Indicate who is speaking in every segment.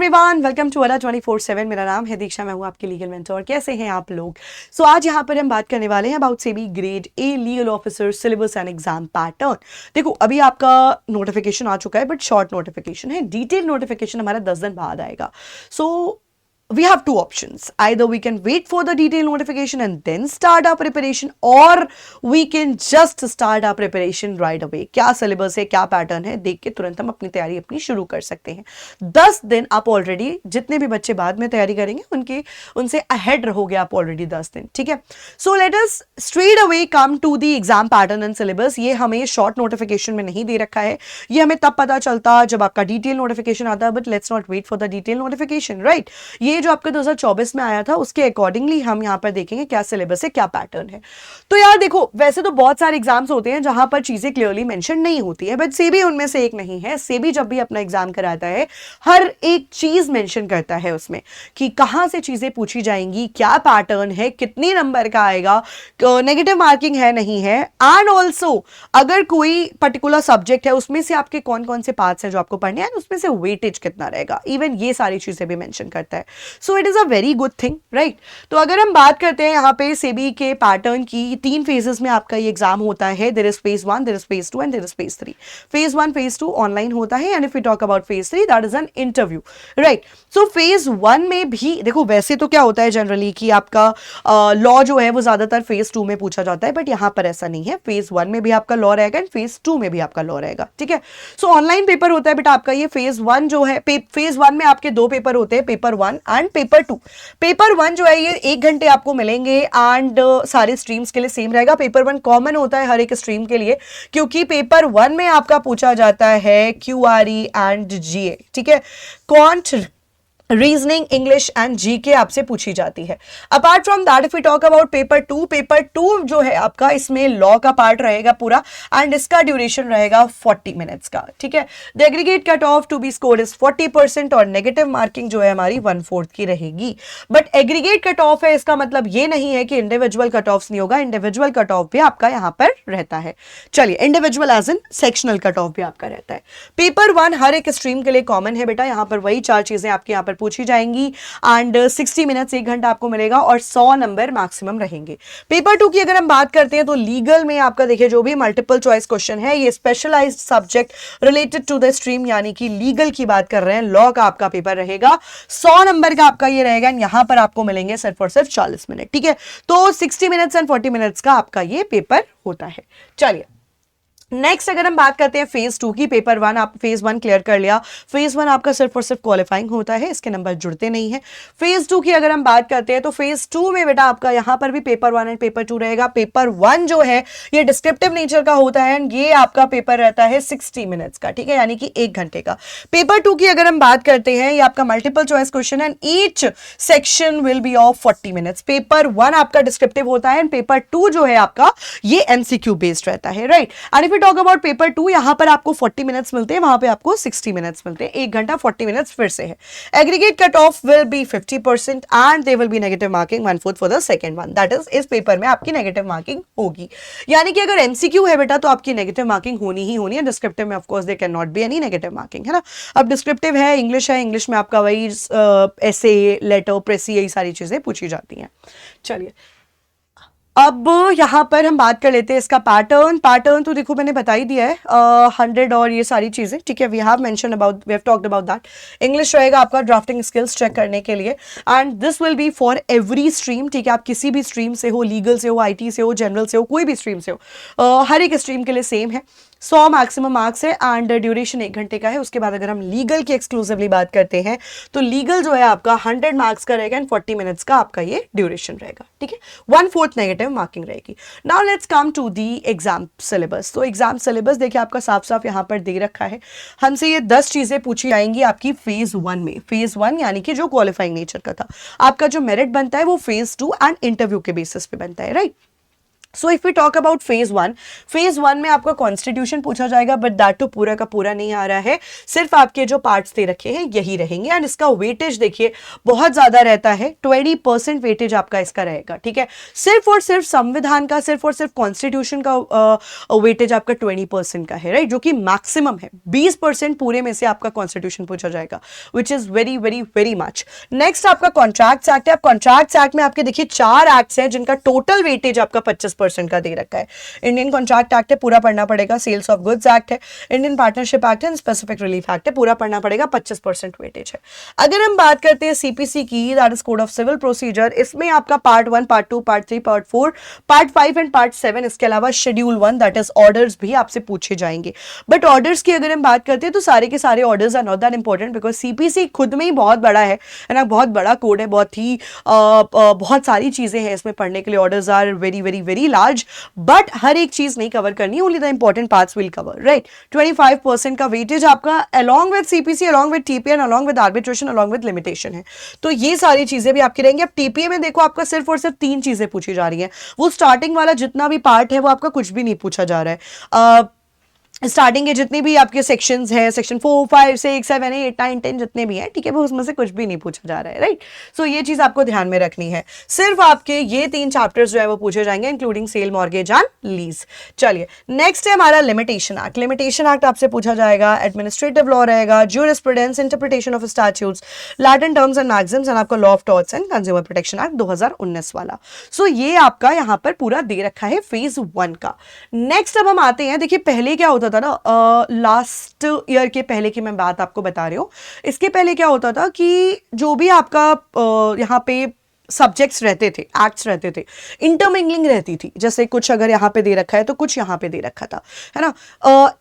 Speaker 1: Everyone, welcome to अला 24/7। मेरा नाम है दीक्षा, मैं हूँ आपकी लीगल मेंटोर। कैसे हैं आप लोग? आज यहाँ पर हम बात करने वाले हैं about SEBI grade a legal officer syllabus and exam pattern. देखो, अभी आपका नोटिफिकेशन आ चुका है, बट शॉर्ट नोटिफिकेशन है। डिटेल नोटिफिकेशन हमारा 10 दिन बाद आएगा। We have two options. Either we can wait for the detailed notification and then start our preparation, or we can just start our preparation right away. क्या syllabus है, क्या pattern है, देख के तुरंत हम अपनी तैयारी अपनी शुरू कर सकते हैं। 10 दिन आप ऑलरेडी, जितने भी बच्चे बाद में तैयारी करेंगे उनसे ahead रहोगे आप ऑलरेडी 10 दिन, ठीक है। So let us straight away come to the exam pattern and syllabus. ये हमें short notification में नहीं दे रखा है, ये हमें तब पता चलता जब आपका detailed notification आता है, but let's not wait for the detailed notification, right? ये जो आपका 2024 में आया था उसके अकॉर्डिंगली हम यहाँ पर देखेंगे क्या सिलेबस है, क्या पैटर्न है। तो यार देखो, वैसे तो बहुत सारे एग्जाम्स होते हैं जहां पर चीजें क्लियरली मेंशन नहीं होती है, बट सेबी उनमें से एक नहीं है। सेबी जब भी अपना एग्जाम कराता है, हर एक चीज मेंशन करता है उसमें कि कहां से चीजें पूछी जाएंगी, क्या पैटर्न है, कितने नंबर का आएगा, नेगेटिव मार्किंग है नहीं है, एंड ऑल्सो अगर कोई पर्टिकुलर सब्जेक्ट है उसमें से आपके कौन कौन से पार्ट्स हैं जो आपको पढ़ने हैं, उसमें से वेटेज कितना रहेगा, इवन ये सारी चीजें भी मेंशन करता है। So it is a very good thing, right. तो अगर हम बात करते हैं यहाँ पे सेबी के पैटर्न की, 3 फेजेस में आपका ये एग्जाम होता है। There is phase 1, there is phase 2 and there is phase 3। Phase 1 phase 2 online होता है, and if we talk about phase 3 that is an interview, right. So phase 1 में भी देखो, वैसे तो क्या होता है जनरली कि आपका लॉ जो है वो ज्यादातर फेज 2 में पूछा जाता है, बट यहाँ पर ऐसा नहीं है। फेज 1 में भी आपका लॉ रहेगा एंड फेज 2 में भी आपका लॉ रहेगा, ठीक है। सो ऑनलाइन पेपर होता है, बट आपका ये फेज 1 जो है, फेज 1 में आपके 2 पेपर होते हैं, पेपर 1 एंड पेपर 2। पेपर 1 जो है ये 1 घंटे आपको मिलेंगे, एंड सारे स्ट्रीम्स के लिए सेम रहेगा। पेपर 1 कॉमन होता है हर एक स्ट्रीम के लिए, क्योंकि पेपर 1 में आपका पूछा जाता है क्यूआरई एंड जीए, ठीक है। Quant, reasoning, English and GK आपसे पूछी जाती है। Apart from that if we talk about paper 2, paper 2 जो है आपका, इसमें लॉ का पार्ट रहेगा पूरा, एंड इसका ड्यूरेशन रहेगा 40 मिनट्स का, ठीक है। The aggregate cut off to be scored is 40%, और नेगेटिव मार्किंग जो है हमारी 1/4 की रहेगी। बट एग्रीगेट कट ऑफ है, इसका मतलब ये नहीं है कि इंडिविजुअल कट ऑफ नहीं होगा, इंडिविजुअल कट ऑफ भी आपका यहाँ पर रहता है। चलिए, individual as in sectional cut off भी आपका रहता है। पेपर 1 हर एक स्ट्रीम के लिए कॉमन है बेटा, यहाँ पर वही 4 चीजें आपके यहाँ पर पूछी जाएंगी, एंड 60 मिनट्स 1 घंटा आपको मिलेगा, और 100 नंबर मैक्सिमम रहेंगे। पेपर 2 की अगर हम बात करते हैं तो लीगल में आपका देखिए जो भी मल्टीपल चॉइस क्वेश्चन है, ये specialised subject related to the stream, यानी कि लीगल की बात कर रहे हैं, लॉ का आपका पेपर रहेगा। 100 नंबर का आपका ये रहेगा, यहां पर आपको मिलेंगे सिर्फ और सिर्फ 40 मिनट, ठीक है। तो 60 मिनट्स एंड 40 मिनट्स का आपका ये पेपर होता है। चलिए, नेक्स्ट अगर हम बात करते हैं फेज 2 की, पेपर 1 आप फेज 1 क्लियर कर लिया, फेज 1 आपका सिर्फ और सिर्फ क्वालिफाइंग होता है, इसके नंबर जुड़ते नहीं है। फेज 2 की अगर हम बात करते हैं तो फेज 2 में बेटा आपका यहां पर भी पेपर 1 एंड पेपर 2 रहेगा। पेपर 1 जो है ये डिस्क्रिप्टिव नेचर का होता है, एंड ये आपका पेपर रहता है 60 मिनट्स का, ठीक है, यानी कि 1 घंटे का। पेपर 2 की अगर हम बात करते हैं, ये आपका multiple choice question and each section will be of 40 minutes. Paper 1 आपका डिस्क्रिप्टिव होता है, एंड पेपर 2 जो है आपका ये एमसीक्यू बेस्ड रहता है, right. And if talk about paper 2, यहां पर आपको 40 मिनट्स मिलते हैं, वहां पे आपको 60 मिनट्स मिलते हैं, 1 घंटा 40 मिनट्स फिर से है। Aggregate cut of will be 50%, and they will be negative marking 1/4 for the second one, that is इस पेपर में आपकी नेगेटिव मार्किंग होगी। यानी कि अगर एमसीक्यू है बेटा तो आपकी नेगेटिव मार्किंग होनी ही होनी है। डिस्क्रिप्टिव में of course there can not be any negative marking, है ना। अब डिस्क्रिप्टिव है, इंग्लिश में आपका वही ऐसे, लेटर, प्रेसी, यही सारी चीजें पूछी जाती हैं। चलिए, अब यहां पर हम बात कर लेते हैं इसका पैटर्न तो देखो मैंने बता ही दिया है, 100 और ये सारी चीजें, ठीक है। We have talked about that. English रहेगा आपका ड्राफ्टिंग स्किल्स चेक करने के लिए, and this will be for every stream, ठीक है। आप किसी भी स्ट्रीम से हो, लीगल से हो, आईटी से हो, जनरल से हो, कोई भी स्ट्रीम से हो, हर एक स्ट्रीम के लिए सेम है। 100 मैक्सिमम मार्क्स है, एंड ड्यूरेशन 1 घंटे का है। उसके बाद अगर हम लीगल की एक्सक्लूसिवली बात करते हैं तो लीगल जो है आपका 100 मार्क्स का रहेगा, एंड 40 मिनट्स का आपका ये ड्यूरेशन रहेगा, ठीक है। 1/4 नेगेटिव मार्किंग रहेगी। Now let's come to the exam syllabus. तो एग्जाम सिलेबस देखिए आपका साफ साफ यहाँ पर दे रखा है। हमसे ये 10 चीजें पूछी जाएंगी आपकी फेज 1 में। फेज 1 यानी कि जो क्वालिफाइंग नेचर का था, आपका जो मेरिट बनता है वो फेज 2 एंड इंटरव्यू के बेसिस पे बनता है, right. So if we talk about phase one में आपका कॉन्स्टिट्यूशन पूछा जाएगा, बट दैट तो पूरा का पूरा नहीं आ रहा है, सिर्फ आपके जो पार्ट्स दे रखे हैं यही रहेंगे। एंड इसका वेटेज देखिए बहुत ज्यादा रहता है, 20% वेटेज आपका इसका रहेगा, ठीक है। सिर्फ और सिर्फ संविधान का, सिर्फ और सिर्फ कॉन्स्टिट्यूशन का वेटेज आपका 20% का है, राइट, जो कि मैक्सिमम है। 20% पूरे में से आपका कॉन्स्टिट्यूशन पूछा जाएगा, which is very very very much. Next आपका कॉन्ट्रैक्ट्स एक्ट है। कॉन्ट्रैक्ट्स एक्ट में आपके देखिए 4 एक्ट्स हैं जिनका टोटल वेटेज आपका 25% का दे रखा है। इंडियन कॉन्ट्रैक्ट एक्ट है, पूरा पढ़ना पड़ेगा। सेल्स ऑफ गुड्स एक्ट है, इंडियन पार्टनरशिप एक्ट है, स्पेसिफिक रिलीफ एक्ट है, पूरा पढ़ना पड़ेगा, 25% वेटेज है। अगर हम बात करते हैं सीपीसी की, that is code of civil procedure, इसमें आपका part 1, part 2, part 3, part 4, part 5 and part 7, इसके अलावा शेड्यूल 1 दैट इज ऑर्डर्स भी आपसे पूछे जाएंगे। बट ऑर्डर्स की अगर हम बात करते हैं तो सारे के सारे orders are not that important, because CPC खुद में ही बहुत बड़ा है ना, बहुत बड़ा कोड है, बहुत सारी चीजें हैं इसमें पढ़ने के लिए। Orders are very very very large, but हर एक चीज नहीं कवर करनी, only the important parts will cover, right. 25% का वेटेज आपका along with CPC, along with TPA, along with arbitration, along with limitation है। तो ये सारी चीजें भी आपकी रहेंगी। अब टीपीए में देखो आपका सिर्फ और सिर्फ 3 चीजें पूछी जा रही हैं। वो स्टार्टिंग वाला जितना भी पार्ट है वो आपका कुछ भी नहीं पूछा जा रहा है। स्टार्टिंग के जितने भी आपके सेक्शंस हैं, सेक्शन 4, 5, 6, 7, 8, 9, 10 जितने भी हैं, ठीक है, वो उसमें से कुछ भी नहीं पूछा जा रहा है, राइट। सो ये चीज आपको ध्यान में रखनी है। सिर्फ आपके ये 3 चैप्टर्स जो है वो पूछे जाएंगे, including sale, mortgage and lease. चलिए नेक्स्ट है हमारा लिमिटेशन एक्ट। लिमिटेशन एक्ट आपसे पूछा जाएगा, एडमिनिस्ट्रेटिव लॉ रहेगा, jurisprudence, interpretation of statutes, Latin terms and maxims, and आपका law of torts and consumer protection act 2019 वाला। सो ये आपका यहाँ पर पूरा दे रखा है फेज 1 का। नेक्स्ट अब हम आते हैं, देखिए पहले क्या होता था ना, लास्ट ईयर के पहले की मैं बात आपको बता रही हूँ। इसके पहले क्या होता था कि जो भी आपका यहाँ पे सब्जेक्ट्स रहते थे, एक्ट्स रहते थे, इंटरमिंगलिंग रहती थी। जैसे कुछ अगर यहाँ पे दे रखा है तो कुछ यहाँ पे दे रखा था, है ना।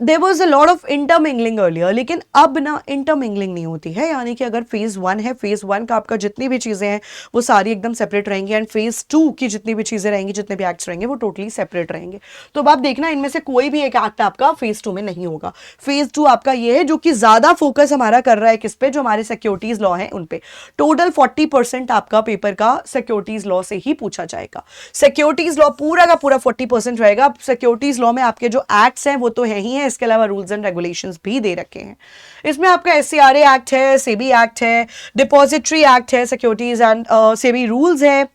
Speaker 1: There was a lot of intermingling earlier, लेकिन अब ना इंटरमिंगलिंग नहीं होती है। यानी कि अगर फेज 1 है, फेज 1 का आपका जितनी भी चीजें हैं वो सारी एकदम सेपरेट रहेंगी, एंड फेज 2 की जितनी भी चीजें रहेंगी, जितने भी एक्ट्स रहेंगे वो टोटली सेपरेट रहेंगे। तो अब आप देखना इनमें से कोई भी एक एक्ट आपका फेज 2 में नहीं होगा। फेज 2 आपका ये है जो कि ज्यादा फोकस हमारा कर रहा है किस पे, जो हमारे सिक्योरिटीज लॉ है उन पे। टोटल 40% आपका पेपर का सिक्योरिटीज लॉ से ही पूछा जाएगा। सिक्योरिटीज लॉ पूरा का पूरा 40% रहेगा। सिक्योरिटीज लॉ में आपके जो एक्ट्स हैं वो तो है ही हैं, इसके अलावा रूल्स एंड रेगुलेशंस भी दे रखे हैं। इसमें आपका एससीआरए एक्ट है, सेबी एक्ट है, डिपॉजिटरी एक्ट है, सिक्योरिटीज एंड सेबी रूल्स है,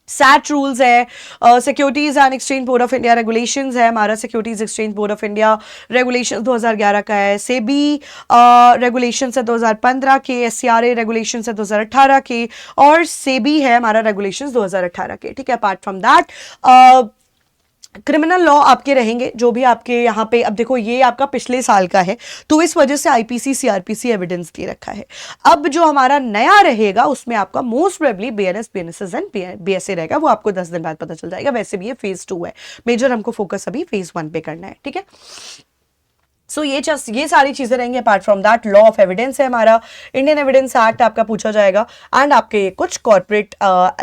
Speaker 1: सैट रूल्स है, securities and exchange board of India regulations है, हमारा securities exchange board of India regulations 2011 का है, सेबी रेगुलेशंस है 2015 के, एससीआरए रेगुलेशंस है 2018 के, और सेबी है हमारा रेगुलेशंस 2018 के, ठीक है। Apart from that criminal law आपके रहेंगे, जो भी आपके यहाँ पे, अब देखो ये आपका पिछले साल का है तो इस वजह से आईपीसी सीआरपीसी एविडेंस दे रखा है। अब जो हमारा नया रहेगा उसमें आपका most probably BNS, BNSS and BSA रहेगा, वो आपको 10 दिन बाद पता चल जाएगा। वैसे भी ये फेज 2 है, मेजर हमको फोकस अभी फेज 1 पे करना है, ठीक है। सो ये सारी चीजें रहेंगी। Apart from that law of evidence है हमारा, इंडियन एविडेंस एक्ट आपका पूछा जाएगा, एंड आपके कुछ कॉर्पोरेट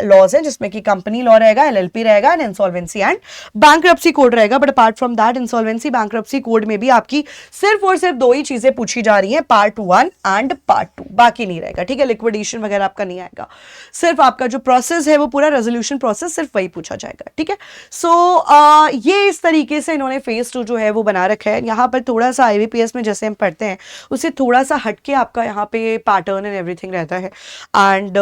Speaker 1: लॉज हैं जिसमें कि कंपनी लॉ रहेगा, एलएलपी रहेगा, and insolvency and bankruptcy code रहेगा। But apart from that insolvency bankruptcy code में भी आपकी सिर्फ और सिर्फ 2 ही चीजें पूछी जा रही हैं, पार्ट 1 एंड पार्ट 2, बाकी नहीं रहेगा, ठीक है। लिक्विडेशन वगैरह आपका नहीं आएगा, सिर्फ आपका जो प्रोसेस है वो पूरा रेजोल्यूशन प्रोसेस सिर्फ वही पूछा जाएगा, ठीक है। सो ये इस तरीके से इन्होंने फेज 2 जो है वो बना रखा है। यहाँ पर थोड़ा सा आईबीपीएस में जैसे हम पढ़ते हैं उससे थोड़ा सा हटके आपका यहाँ पे पैटर्न एंड एवरीथिंग रहता है। एंड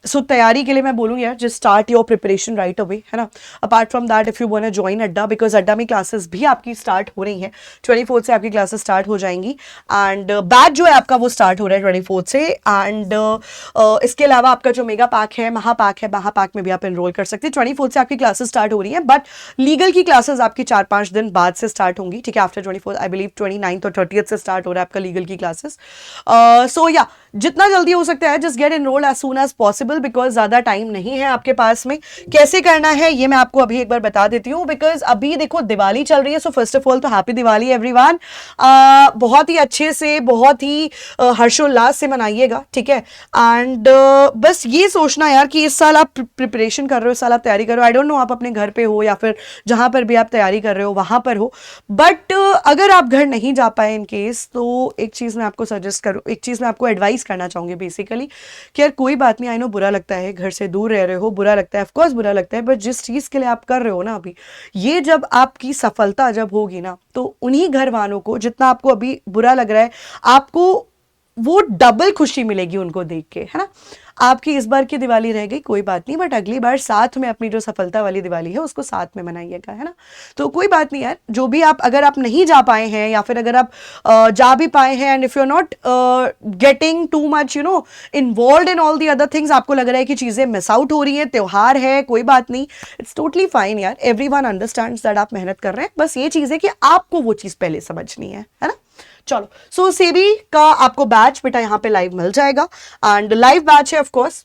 Speaker 1: सो तैयारी के लिए मैं बोलूँ यार, just start your preparation right away, है ना। Apart from that if you want to join Adda, because Adda में क्लासेस भी आपकी स्टार्ट हो रही हैं, 24 से आपकी क्लासेस स्टार्ट हो जाएंगी, एंड बैच जो है आपका वो स्टार्ट हो रहा है 24 से। एंड इसके अलावा आपका जो मेगा पैक है, महापैक है, महापैक में भी आप एनरोल कर सकते हैं। 24 से आपकी क्लासेस स्टार्ट हो रही हैं, बट लीगल की क्लासेस आपकी 4-5 दिन बाद से स्टार्ट होंगी, ठीक है। आफ्टर 24 आई बिलीव 29 और 30 से स्टार्ट हो रहा है आपका लीगल की क्लासेस। सो या जितना जल्दी हो सकता है just get enrolled as soon as possible, because ज्यादा टाइम नहीं है आपके पास में। कैसे करना है ये मैं आपको अभी एक बार बता देती हूँ, बिकॉज अभी देखो दिवाली चल रही है। सो फर्स्ट ऑफ ऑल तो हैप्पी दिवाली एवरीवन, बहुत ही अच्छे से, बहुत ही हर्षोल्लास से मनाइएगा, ठीक है। एंड बस ये सोचना यार कि इस साल आप प्रिपरेशन कर रहे हो, इस साल आप तैयारी कर रहे हो, आई डोंट नो आप अपने घर पे हो या फिर जहां पर भी आप तैयारी कर रहे हो वहां पर हो, बट अगर आप घर नहीं जा पाए इन केस, तो एक चीज मैं आपको सजेस्ट करूँ, एक चीज मैं आपको एडवाइस एडवाइस करना चाहूँगी बेसिकली कि यार कोई बात नहीं, आई नो बुरा लगता है, घर से दूर रह रहे हो, बुरा लगता है, ऑफकोर्स बुरा लगता है, बट जिस चीज़ के लिए आप कर रहे हो ना अभी, ये जब आपकी सफलता जब होगी ना, तो उन्हीं घर वालों को, जितना आपको अभी बुरा लग रहा है, आपको वो डबल खुशी मिलेगी उनको देख के, है ना। आपकी इस बार की दिवाली रह गई, कोई बात नहीं, बट अगली बार साथ में अपनी जो सफलता वाली दिवाली है उसको साथ में मनाइएगा, है ना। तो कोई बात नहीं यार, जो भी आप, अगर आप नहीं जा पाए हैं या फिर अगर आप जा भी पाए हैं, and if you are not getting too much you know involve in all the other things, आपको लग रहा है कि चीज़ें मिस आउट हो रही हैं, त्योहार है, कोई बात नहीं, इट्स टोटली फाइन यार, एवरीवन अंडरस्टैंड्स दैट आप मेहनत कर रहे हैं, बस ये चीज़ है कि आपको वो चीज़ पहले समझनी है ना। चलो, सो सेबी का आपको बैच बेटा यहाँ पे लाइव मिल जाएगा, एंड लाइव बैच है of course,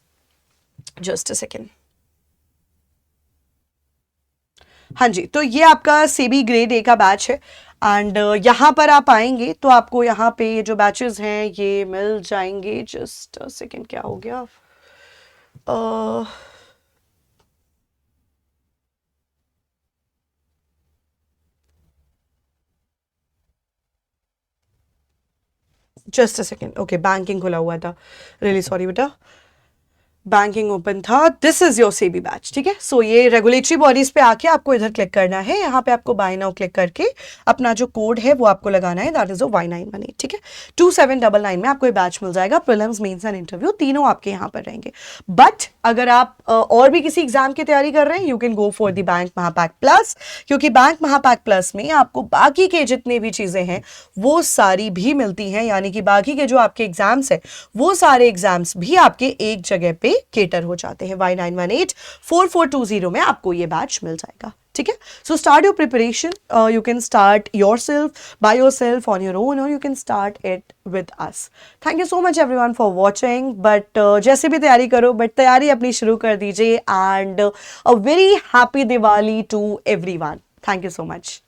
Speaker 1: just a second. हाँ जी, तो ये आपका सेबी ग्रेड ए का बैच है, एंड यहाँ पर आप आएंगे तो आपको यहाँ पे जो बैचेस हैं ये मिल जाएंगे। जस्ट अ सेकेंड, क्या हो गया, just a second, okay, banking खुला हुआ था, रियली सॉरी बेटा, बैंकिंग ओपन था। This is your SEBI batch, ठीक है। सो ये रेगुलेटरी बॉडीज पे आके आपको इधर क्लिक करना है, यहाँ पे आपको बाय नाउ क्लिक करके अपना जो कोड है वो आपको लगाना है, दैट इज Y918, ठीक है। 2799 में आपको ये बैच मिल जाएगा, प्रीलिम्स मेंस एंड इंटरव्यू तीनों आपके यहाँ पर रहेंगे। बट अगर आप और भी किसी एग्जाम की तैयारी कर रहे हैं, you can go for the bank Mahapack plus, क्योंकि बैंक महापैक प्लस में आपको बाकी के जितने भी चीजें हैं वो सारी भी मिलती हैं, यानी कि बाकी के जो आपके एग्जाम्स है वो सारे एग्जाम्स भी आपके एक जगह पे केटर हो जाते हैं। Y9184420 में आपको ये बैच मिल जाएगा, ठीक है। So start your preparation, you can start yourself by yourself on your own, और you can start it with us. Thank you so much everyone for watching, but जैसे भी तैयारी करो, बट तैयारी अपनी शुरू कर दीजिए, and a very happy Diwali to everyone. Thank you so much.